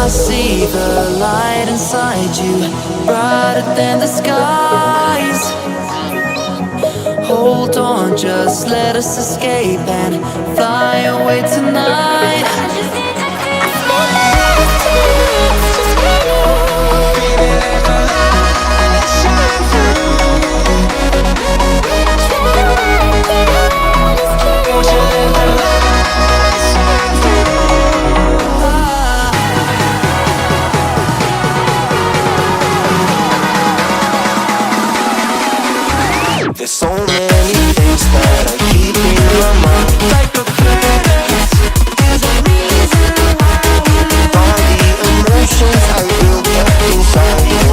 I see the light inside you, brighter than the skies. Hold on, just let us escape and fly away tonight. There's so many things that I keep in my mind, like a threat. There's a reason why all the emotions I built up inside you.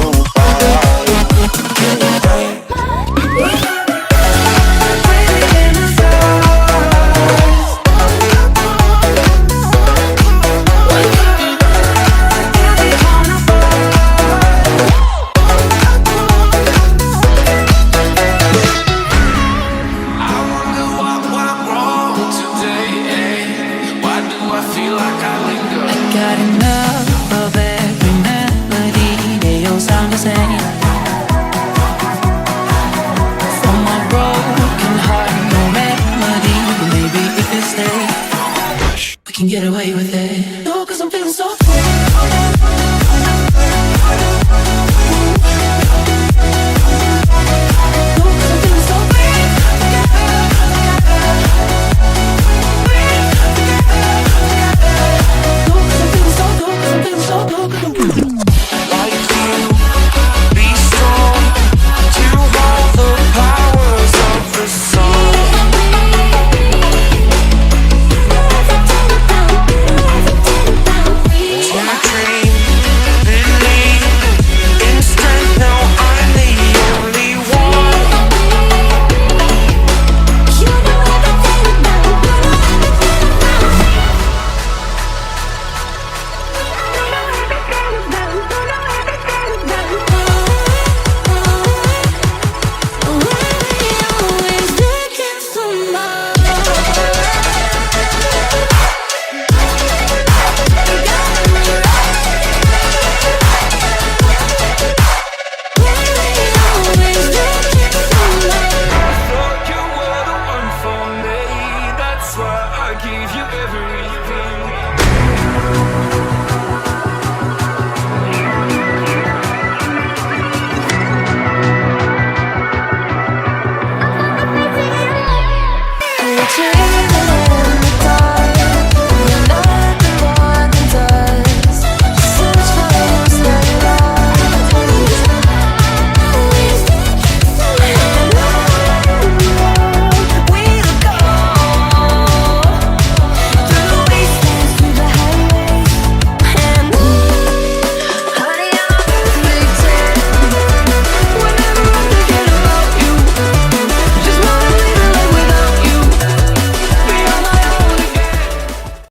Got enough of every melody, they all sound the same. From my broken heart, no remedy, but maybe if you stay, we can get away with it.